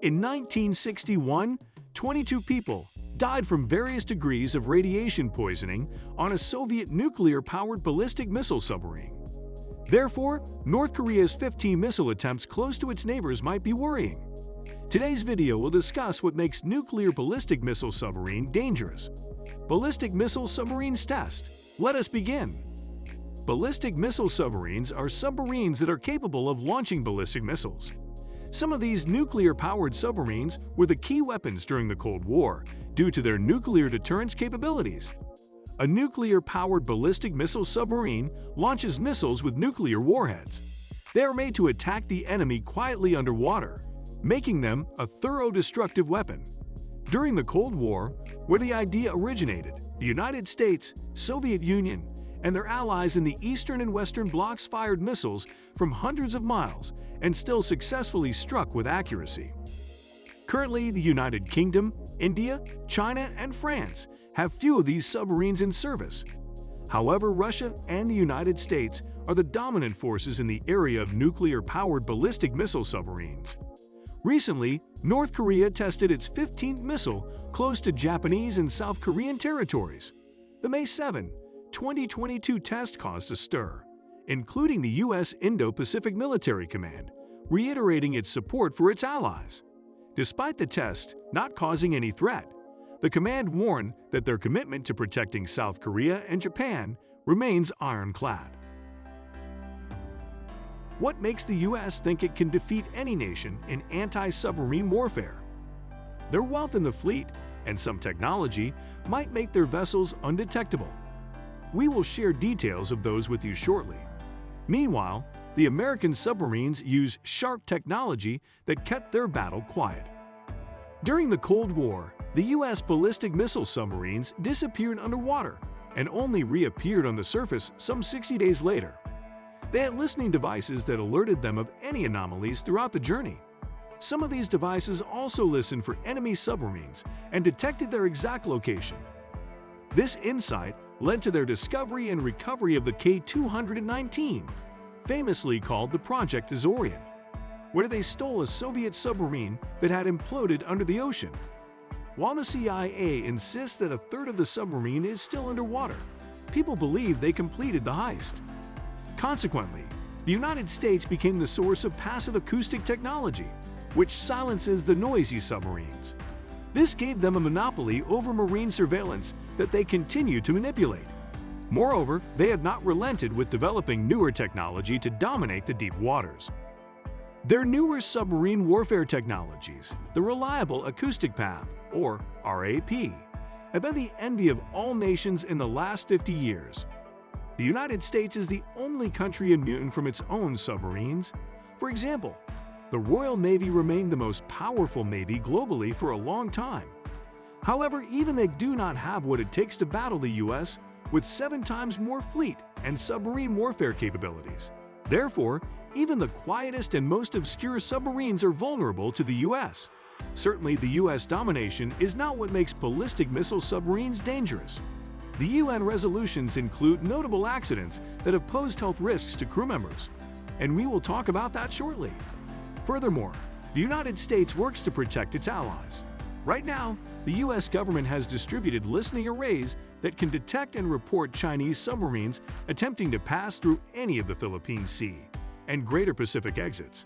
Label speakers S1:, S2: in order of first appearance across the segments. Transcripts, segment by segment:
S1: In 1961, 22 people died from various degrees of radiation poisoning on a Soviet nuclear-powered ballistic missile submarine. Therefore, North Korea's 15 missile attempts close to its neighbors might be worrying. Today's video will discuss what makes nuclear ballistic missile submarine dangerous. Ballistic Missile Submarines Test. Let us begin. Ballistic missile submarines are submarines that are capable of launching ballistic missiles. Some of these nuclear-powered submarines were the key weapons during the Cold War due to their nuclear deterrence capabilities. A nuclear-powered ballistic missile submarine launches missiles with nuclear warheads. They are made to attack the enemy quietly underwater, making them a thorough destructive weapon. During the Cold War, where the idea originated, the United States, Soviet Union, and their allies in the Eastern and Western blocs fired missiles from hundreds of miles and still successfully struck with accuracy. Currently, the United Kingdom, India, China, and France have few of these submarines in service. However, Russia and the United States are the dominant forces in the area of nuclear-powered ballistic missile submarines. Recently, North Korea tested its 15th missile close to Japanese and South Korean territories. The May 7, 2022 test caused a stir, including the U.S. Indo-Pacific Military Command, reiterating its support for its allies. Despite the test not causing any threat, the command warned that their commitment to protecting South Korea and Japan remains ironclad. What makes the U.S. think it can defeat any nation in anti-submarine warfare? Their wealth in the fleet and some technology might make their vessels undetectable. We will share details of those with you shortly. Meanwhile, the American submarines use sharp technology that kept their battle quiet. During the Cold War, the U.S. ballistic missile submarines disappeared underwater and only reappeared on the surface some 60 days later. They had listening devices that alerted them of any anomalies throughout the journey. Some of these devices also listened for enemy submarines and detected their exact location. This insight led to their discovery and recovery of the K-219, famously called the Project Azorian, where they stole a Soviet submarine that had imploded under the ocean. While the CIA insists that a third of the submarine is still underwater, people believe they completed the heist. Consequently, the United States became the source of passive acoustic technology, which silences the noisy submarines. This gave them a monopoly over marine surveillance that they continue to manipulate. Moreover, they have not relented with developing newer technology to dominate the deep waters. Their newer submarine warfare technologies, the Reliable Acoustic Path, or RAP, have been the envy of all nations in the last 50 years. The United States is the only country immune from its own submarines. For example, the Royal Navy remained the most powerful navy globally for a long time. However, even they do not have what it takes to battle the U.S. with 7 times more fleet and submarine warfare capabilities. Therefore, even the quietest and most obscure submarines are vulnerable to the U.S. Certainly, the U.S. domination is not what makes ballistic missile submarines dangerous. The UN resolutions include notable accidents that have posed health risks to crew members, and we will talk about that shortly. Furthermore, the United States works to protect its allies. Right now, the U.S. government has distributed listening arrays that can detect and report Chinese submarines attempting to pass through any of the Philippine Sea and Greater Pacific exits.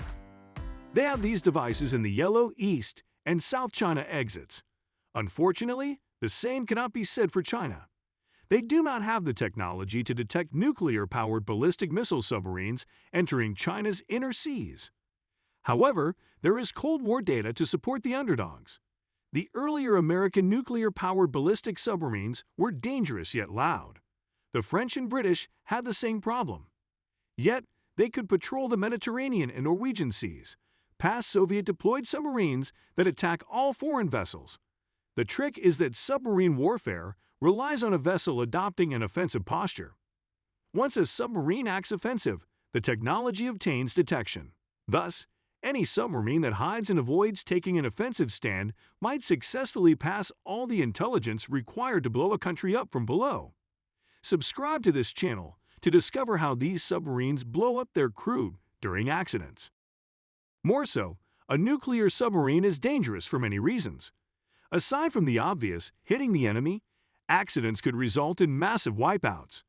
S1: They have these devices in the Yellow, East, and South China exits. Unfortunately, the same cannot be said for China. They do not have the technology to detect nuclear-powered ballistic missile submarines entering China's inner seas. However, there is Cold War data to support the underdogs. The earlier American nuclear-powered ballistic submarines were dangerous yet loud. The French and British had the same problem. Yet, they could patrol the Mediterranean and Norwegian seas, past Soviet-deployed submarines that attack all foreign vessels. The trick is that submarine warfare relies on a vessel adopting an offensive posture. Once a submarine acts offensive, the technology obtains detection. Thus, any submarine that hides and avoids taking an offensive stand might successfully pass all the intelligence required to blow a country up from below. Subscribe to this channel to discover how these submarines blow up their crew during accidents. More so, A nuclear submarine is dangerous for many reasons. Aside from the obvious, hitting the enemy, accidents could result in massive wipeouts.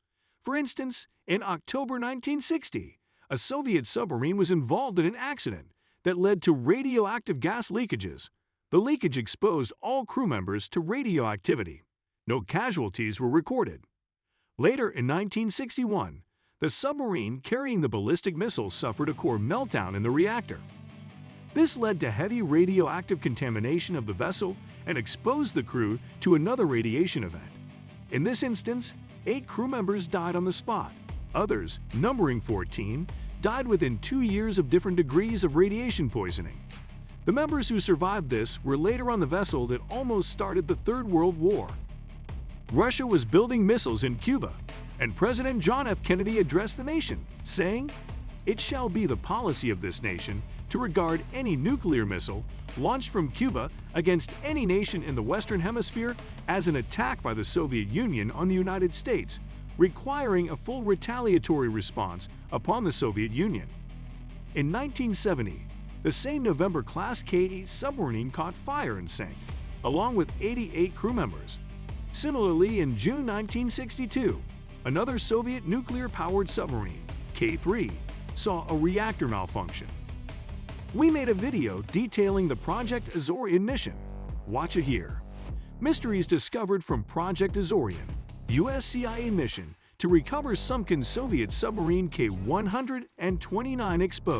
S1: For instance, in October 1960, a Soviet submarine was involved in an accident that led to radioactive gas leakages. The leakage exposed all crew members to radioactivity. No casualties were recorded. Later in 1961, the submarine carrying the ballistic missile suffered a core meltdown in the reactor. This led to heavy radioactive contamination of the vessel and exposed the crew to another radiation event. In this instance, 8 crew members died on the spot. Others, numbering 14, died within 2 years of different degrees of radiation poisoning. The members who survived this were later on the vessel that almost started the Third World War. Russia was building missiles in Cuba, and President John F. Kennedy addressed the nation, saying, "It shall be the policy of this nation to regard any nuclear missile launched from Cuba against any nation in the Western Hemisphere as an attack by the Soviet Union on the United States, requiring a full retaliatory response upon the Soviet Union." In 1970, the same November-class K-8 submarine caught fire and sank, along with 88 crew members. Similarly, in June 1962, another Soviet nuclear-powered submarine, K-3, saw a reactor malfunction. We made a video detailing the Project Azorian mission. Watch it here. Mysteries discovered from Project Azorian, U.S. CIA mission to recover sunken Soviet submarine K-129 exposed.